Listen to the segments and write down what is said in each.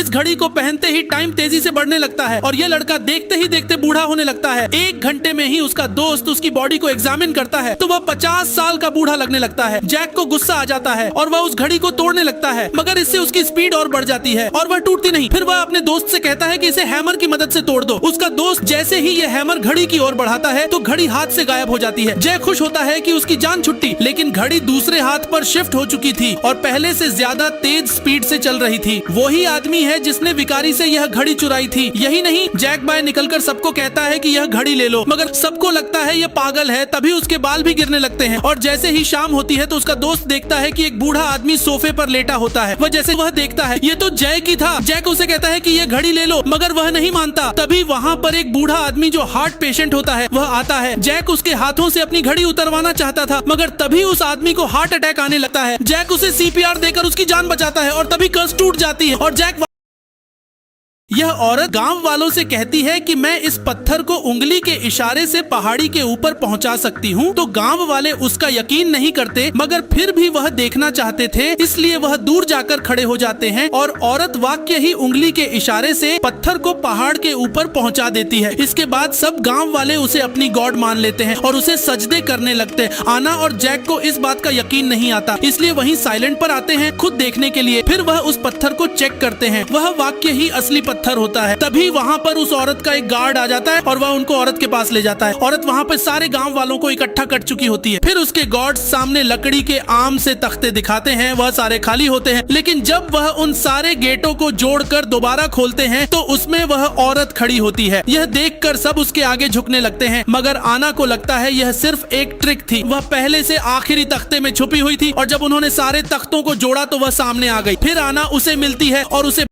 इस घड़ी को पहनते ही टाइम तेजी से बढ़ने लगता है और यह लड़का देखते ही देखते बूढ़ा होने लगता है। 1 घंटे में ही उसका दोस्त उसकी बॉडी को एग्जामिन करता है तो वह 50 साल का बूढ़ा लगने लगता है। जैक को गुस्सा आ जाता है और वह उस घड़ी को तोड़ने लगता है, मगर इससे उसकी स्पीड और बढ़ जाती है और वह टूटती नहीं। फिर वह अपने दोस्त से कहता है कि इसे हैमर की मदद से तोड़ दो। उसका दोस्त जैसे ही यह हैमर घड़ी की ओर बढ़ाता है तो घड़ी हाथ से गायब हो जाती है। जैक खुश होता है कि उसकी जान छुट्टी, लेकिन घड़ी दूसरे हाथ पर शिफ्ट हो चुकी थी और पहले से ज्यादा तेज स्पीड से चल रही थी। वही आदमी है जिसने विकारी से यह घड़ी चुराई थी। यही नहीं, जैक बाहर निकलकर सबको कहता है कि यह घड़ी ले लो, मगर सबको लगता है यह पागल है। तभी उसके बाल भी गिरने लगते हैं और जैसे ही शाम होती है तो उसका दोस्त देखता है कि एक बूढ़ा आदमी सोफे पर लेटा होता है। वह जैसे वह देखता है ये तो जैक ही था। जैक उसे कहता है कि यह घड़ी ले लो, मगर वह नहीं मानता। तभी वहाँ पर एक बूढ़ा आदमी जो हार्ट पेशेंट होता है वह आता है। जैक उसके हाथों से अपनी घड़ी उतरवाना चाहता था, मगर तभी उस आदमी को हार्ट अटैक आने लगता है। जैक उसे CPR देकर उसकी जान बचाता है और तभी कर्स टूट जाती है और जैक यह औरत गांव वालों से कहती है कि मैं इस पत्थर को उंगली के इशारे से पहाड़ी के ऊपर पहुंचा सकती हूं। तो गांव वाले उसका यकीन नहीं करते, मगर फिर भी वह देखना चाहते थे, इसलिए वह दूर जाकर खड़े हो जाते हैं और औरत वाक्य ही उंगली के इशारे से पत्थर को पहाड़ के ऊपर पहुंचा देती है। इसके बाद सब गांव वाले उसे अपनी गॉड मान लेते हैं और उसे सजदे करने लगते हैं। आना और जैक को इस बात का यकीन नहीं आता, इसलिए वहीं साइलेंट पर आते हैं खुद देखने के लिए। फिर वह उस पत्थर को चेक करते हैं, वह वाक्य ही असली पत्थर होता है। तभी वहाँ पर उस औरत का एक गार्ड आ जाता है और वह उनको औरत के पास ले जाता है। औरत वहाँ पर सारे गांव वालों को इकट्ठा कर चुकी होती है। फिर उसके गार्ड सामने लकड़ी के आम से तख्ते दिखाते हैं, वह सारे खाली होते हैं। लेकिन जब वह उन सारे गेटों को जोड़कर दोबारा खोलते हैं तो उसमें वह औरत खड़ी होती है। यह देखकर सब उसके आगे झुकने लगते हैं, मगर आना को लगता है यह सिर्फ एक ट्रिक थी। वह पहले से आखिरी तख्ते में छुपी हुई थी और जब उन्होंने सारे तख्तों को जोड़ा तो वह सामने आ गई। फिर आना उसे मिलती है और उसे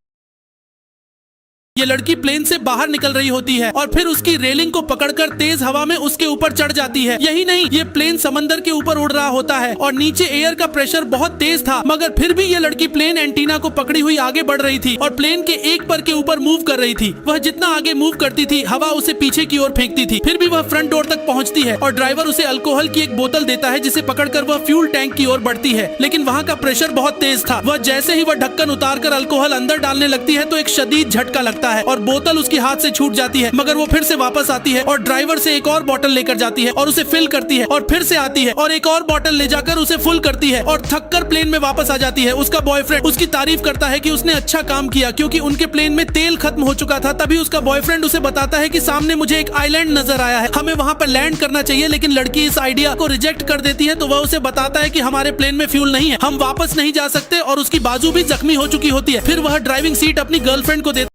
ये लड़की प्लेन से बाहर निकल रही होती है और फिर उसकी रेलिंग को पकड़कर तेज हवा में उसके ऊपर चढ़ जाती है। यही नहीं, ये प्लेन समंदर के ऊपर उड़ रहा होता है और नीचे एयर का प्रेशर बहुत तेज था, मगर फिर भी ये लड़की प्लेन एंटीना को पकड़ी हुई आगे बढ़ रही थी और प्लेन के एक पर के ऊपर मूव कर रही थी। वह जितना आगे मूव करती थी हवा उसे पीछे की ओर फेंकती थी। फिर भी वह फ्रंट डोर तक पहुंचती है और ड्राइवर उसे अल्कोहल की एक बोतल देता है, जिसे पकड़कर वह फ्यूल टैंक की ओर बढ़ती है। लेकिन वहाँ का प्रेशर बहुत तेज था। वह जैसे ही वह ढक्कन उतार कर अल्कोहल अंदर डालने लगती है तो एक शदीद झटका लगता है और बोतल उसके हाथ से छूट जाती है, मगर वो फिर से वापस आती है और ड्राइवर से एक और बोतल लेकर जाती है और उसे फिल करती है और फिर से आती है और एक और बोतल ले जाकर उसे फुल करती है और थककर प्लेन में वापस आ जाती है। उसका बॉयफ्रेंड उसकी तारीफ करता है कि उसने अच्छा काम किया क्योंकि उनके प्लेन में तेल खत्म हो चुका था। तभी उसका बॉयफ्रेंड उसे बताता है कि सामने मुझे एक आइलैंड नजर आया है, हमें वहाँ पर लैंड करना चाहिए। लेकिन लड़की इस आइडिया को रिजेक्ट कर देती है तो वह उसे बताता है कि हमारे प्लेन में फ्यूल नहीं है, हम वापस नहीं जा सकते और उसकी बाजू भी जख्मी हो चुकी होती है। फिर वह ड्राइविंग सीट अपनी गर्लफ्रेंड को देता है।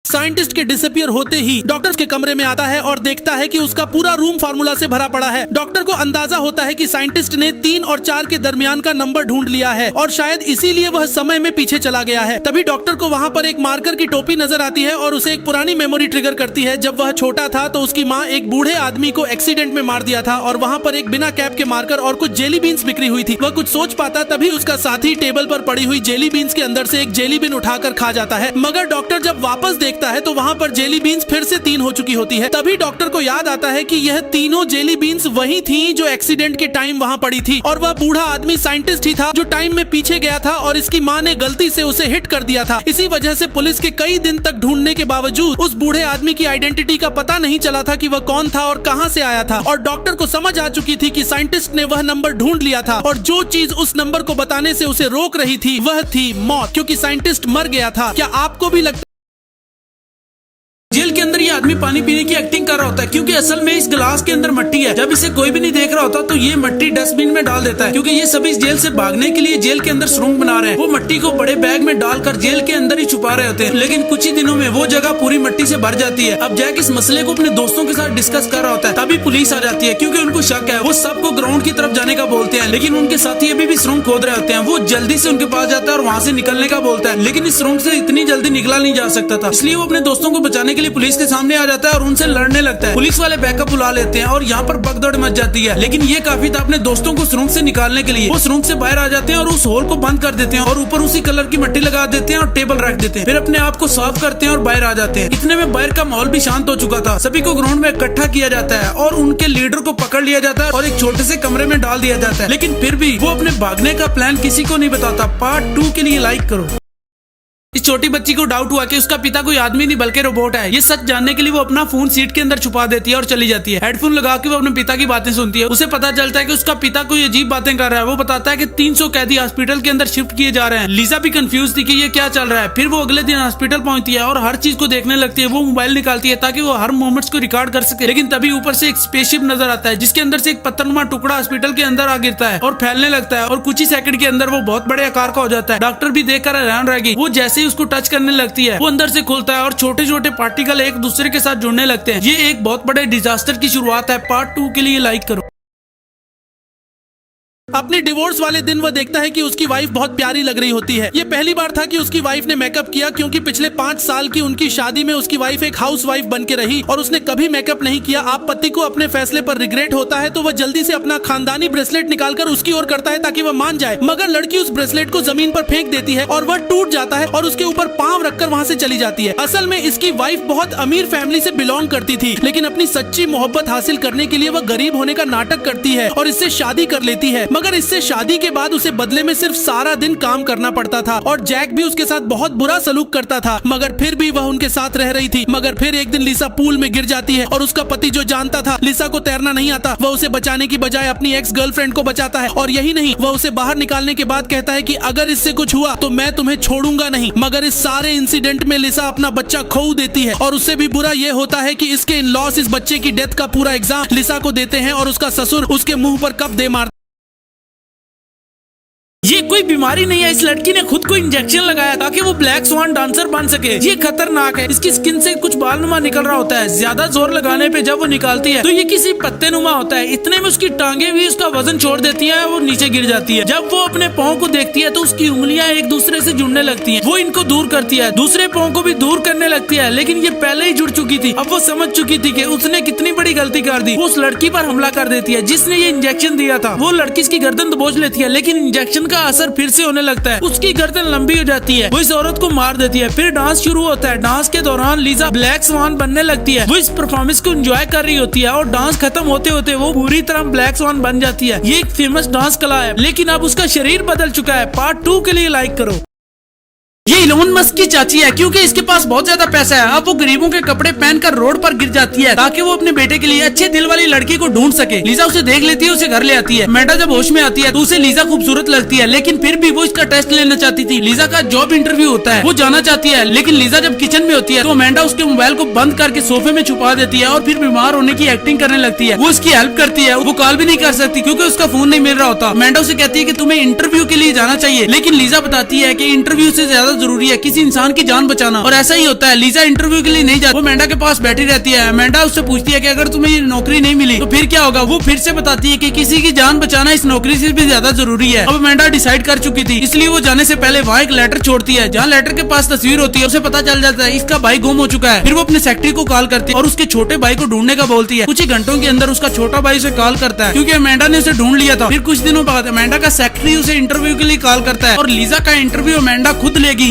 साइंटिस्ट के डिसअपियर होते ही डॉक्टर के कमरे में आता है और देखता है कि उसका पूरा रूम फार्मूला से भरा पड़ा है। डॉक्टर को अंदाजा होता है कि साइंटिस्ट ने 3 और 4 के दरमियान का नंबर ढूंढ लिया है और शायद इसीलिए वह समय में पीछे चला गया है। तभी डॉक्टर को वहाँ पर एक मार्कर की टोपी नजर आती है और उसे एक पुरानी मेमोरी ट्रिगर करती है। जब वह छोटा था तो उसकी माँ एक बूढ़े आदमी को एक्सीडेंट में मार दिया था और वहाँ पर एक बिना कैप के मार्कर और कुछ जेली बीन्स बिखरी हुई थी। वह कुछ सोच पाता तभी उसका साथी टेबल पर पड़ी हुई जेली बीन्स के अंदर से एक जेली बीन उठाकर खा जाता है, मगर डॉक्टर जब वापस देखता है तो वहाँ पर जेली बीन्स फिर से 3 हो चुकी होती है। तभी डॉक्टर को याद आता है कि यह तीनों जेली बीन्स वही थी जो एक्सीडेंट के टाइम वहाँ पड़ी थी और वह बूढ़ा आदमी साइंटिस्ट ही था जो टाइम में पीछे गया था और इसकी माँ ने गलती से उसे हिट कर दिया था। इसी वजह से पुलिस के कई दिन तक ढूंढने के बावजूद उस बूढ़े आदमी की आइडेंटिटी का पता नहीं चला था कि वह कौन था और कहां से आया था। और डॉक्टर को समझ आ चुकी थी कि साइंटिस्ट ने वह नंबर ढूंढ लिया था और जो चीज उस नंबर को बताने से उसे रोक रही थी वह थी मौत, क्योंकि साइंटिस्ट मर गया था। क्या आपको भी लगता जेल के अंदर ये आदमी पानी पीने की एक्टिंग कर रहा होता है क्योंकि असल में इस गिलास के अंदर मट्टी है। जब इसे कोई भी नहीं देख रहा होता तो ये मट्टी डस्टबिन में डाल देता है क्योंकि ये सभी इस जेल से भागने के लिए जेल के अंदर सुरंग बना रहे हैं। वो मट्टी को बड़े बैग में डालकर जेल के अंदर ही छुपा रहे होते हैं, लेकिन कुछ ही दिनों में वो जगह पूरी मट्टी से भर जाती है। अब जैक इस मसले को अपने दोस्तों के साथ डिस्कस कर रहा होता है, तभी पुलिस आ जाती है क्योंकि उनको शक है। वो सबको ग्राउंड की तरफ जाने का बोलते हैं, लेकिन उनके साथी अभी भी सुरंग खोद रहे होते हैं। वो जल्दी से उनके पास जाता है और वहाँ से निकलने का बोलता है, लेकिन इस सुरंग से इतनी जल्दी निकला नहीं जा सकता था, इसलिए वो अपने दोस्तों को बचाने के लिए पुलिस के सामने आ जाता है और उनसे लड़ने लगता है। पुलिस वाले बैकअप बुला लेते हैं और यहाँ पर भगदड़ मच जाती है, लेकिन ये काफी था अपने दोस्तों को सुरंग से निकालने के लिए। वो सुरंग से बाहर आ जाते हैं और उस होल को बंद कर देते हैं और ऊपर उसी कलर की मिट्टी लगा देते हैं और टेबल रख देते हैं। फिर अपने आप को साफ करते हैं और बाहर आ जाते हैं। इतने में बाहर का माहौल भी शांत हो चुका था। सभी को ग्राउंड में इकट्ठा किया जाता है और उनके लीडर को पकड़ लिया जाता है और एक छोटे से कमरे में डाल दिया जाता है, लेकिन फिर भी वो अपने भागने का प्लान किसी को नहीं बताता। पार्ट 2 के लिए लाइक करो। इस छोटी बच्ची को डाउट हुआ कि उसका पिता कोई आदमी नहीं बल्कि रोबोट है। ये सच जानने के लिए वो अपना फोन सीट के अंदर छुपा देती है और चली जाती है। हेडफोन लगा के वो अपने पिता की बातें सुनती है। उसे पता चलता है कि उसका पिता कोई अजीब बातें कर रहा है। वो बताता है कि 300 कैदी हॉस्पिटल के अंदर शिफ्ट किए जा रहे हैं। लिसा भी कंफ्यूज थी कि ये क्या चल रहा है। फिर वो अगले दिन हॉस्पिटल पहुंचती है और हर चीज को देखने लगती है। वो मोबाइल निकालती है ताकि वो हर मोमेंट्स को रिकॉर्ड कर सके। लेकिन तभी ऊपर से एक स्पेसशिप नजर आता है जिसके अंदर से एक पत्थरनुमा टुकड़ा हॉस्पिटल के अंदर आ गिरता है और फैलने लगता है और कुछ ही सेकंड के अंदर वो बहुत बड़े आकार का हो जाता है। डॉक्टर भी देखकर हैरान रह गई। वो जैसे ही उसको टच करने लगती है वो अंदर से खुलता है और छोटे छोटे पार्टिकल एक दूसरे के साथ जुड़ने लगते हैं। ये एक बहुत बड़े डिजास्टर की शुरुआत है। पार्ट 2 के लिए लाइक करो। अपने डिवोर्स वाले दिन वह देखता है कि उसकी वाइफ बहुत प्यारी लग रही होती है। ये पहली बार था कि उसकी वाइफ ने मेकअप किया, क्योंकि पिछले 5 साल की उनकी शादी में उसकी वाइफ एक हाउस वाइफ बन के रही और उसने कभी मेकअप नहीं किया। आप पति को अपने फैसले पर रिग्रेट होता है तो वह जल्दी से अपना खानदानी ब्रेसलेट निकालकर उसकी ओर करता है ताकि वह मान जाए, मगर लड़की उस ब्रेसलेट को जमीन पर फेंक देती है और वह टूट जाता है और उसके ऊपर पांव रखकर वहाँ से चली जाती है। असल में इसकी वाइफ बहुत अमीर फैमिली से बिलोंग करती थी, लेकिन अपनी सच्ची मोहब्बत हासिल करने के लिए वह गरीब होने का नाटक करती है और इससे शादी कर लेती है। मगर इससे शादी के बाद उसे बदले में सिर्फ सारा दिन काम करना पड़ता था और जैक भी उसके साथ बहुत बुरा सलूक करता था, मगर फिर भी वह उनके साथ रह रही थी। मगर फिर एक दिन लिसा पूल में गिर जाती है और उसका पति जो जानता था लिसा को तैरना नहीं आता, वह उसे बचाने की बजाय अपनी एक्स गर्लफ्रेंड को बचाता है। और यही नहीं, वह उसे बाहर निकालने के बाद कहता है कि अगर इससे कुछ हुआ तो मैं तुम्हें छोड़ूंगा नहीं। मगर इस सारे इंसिडेंट में लिसा अपना बच्चा खो देती है और उससे भी बुरा यह होता है कि इसके इन लॉस इस बच्चे की डेथ का पूरा एग्जाम लिसा को देते हैं और उसका ससुर उसके मुंह पर कप दे मारता। ये कोई बीमारी नहीं है। इस लड़की ने खुद को इंजेक्शन लगाया ताकि वो ब्लैक स्वान डांसर बन सके। ये खतरनाक है। इसकी स्किन से कुछ बाल नुमा निकल रहा होता है। ज्यादा जोर लगाने पे जब वो निकालती है तो ये किसी पत्ते नुमा होता है। इतने में उसकी टांगे भी उसका वजन छोड़ देती है, वो नीचे गिर जाती है। जब वो अपने पाँव को देखती है तो उसकी उंगलियां एक दूसरे से जुड़ने लगती है। वो इनको दूर करती है, दूसरे पाँव को भी दूर करने लगती है, लेकिन ये पहले ही जुड़ चुकी थी। अब वो समझ चुकी थी कि उसने कितनी बड़ी गलती कर दी। वो उस लड़की पर हमला कर देती है जिसने ये इंजेक्शन दिया था। वो लड़की इसकी गर्दन दबोच लेती है, लेकिन इंजेक्शन का असर फिर से होने लगता है। उसकी गर्दन लंबी हो जाती है। वो इस औरत को मार देती है। फिर डांस शुरू होता है। डांस के दौरान लिसा ब्लैक स्वान बनने लगती है। वो इस परफॉर्मेंस को एंजॉय कर रही होती है और डांस खत्म होते होते वो पूरी तरह ब्लैक स्वान बन जाती है। ये एक फेमस डांस कला है, लेकिन अब उसका शरीर बदल चुका है। पार्ट 2 के लिए लाइक करो। ये इलोन मस्क की चाची है, क्योंकि इसके पास बहुत ज्यादा पैसा है। अब वो गरीबों के कपड़े पहनकर रोड पर गिर जाती है ताकि वो अपने बेटे के लिए अच्छे दिल वाली लड़की को ढूंढ सके। लिसा उसे देख लेती है, उसे घर ले आती है। अमेंडा जब होश में आती है तो उसे लिसा खूबसूरत लगती है, लेकिन फिर भी वो इसका टेस्ट लेना चाहती थी। लिसा का जॉब इंटरव्यू होता है, वो जाना चाहती है, लेकिन लिसा जब किचन में होती है तो अमेंडा उसके मोबाइल को बंद करके सोफे में छुपा देती है और फिर बीमार होने की एक्टिंग करने लगती है। वो उसकी हेल्प करती है। वो कॉल भी नहीं कर सकती क्योंकि उसका फोन नहीं मिल रहा होता। अमेंडा उसे कहती है कि तुम्हें इंटरव्यू के लिए जाना चाहिए, लेकिन लिसा बताती है कि इंटरव्यू से ज्यादा जरूरी है किसी इंसान की जान बचाना। और ऐसा ही होता है। लिसा इंटरव्यू के लिए नहीं जाती, वो अमेंडा के पास बैठी रहती है। अमेंडा उससे पूछती है कि अगर तुम्हें ये नौकरी नहीं मिली तो फिर क्या होगा। वो फिर से बताती है कि किसी की जान बचाना इस नौकरी से भी ज्यादा जरूरी है। अब अमेंडा डिसाइड कर चुकी थी, इसलिए वो जाने से पहले वहाँ एक लेटर छोड़ती है जहाँ लेटर के पास तस्वीर होती है। उसे पता चल जाता है इसका भाई गुम हो चुका है। फिर वो अपने सेक्रेटरी को कॉल करती है और उसके छोटे भाई को ढूंढने का बोलती है। कुछ ही घंटों के अंदर उसका छोटा भाई उसे कॉल करता है क्योंकि अमेंडा ने उसे ढूंढ लिया था। फिर कुछ दिनों बाद अमेंडा का सेक्रेटरी उसे इंटरव्यू के लिए कॉल करता है और लिसा का इंटरव्यू अमेंडा खुद लेगी।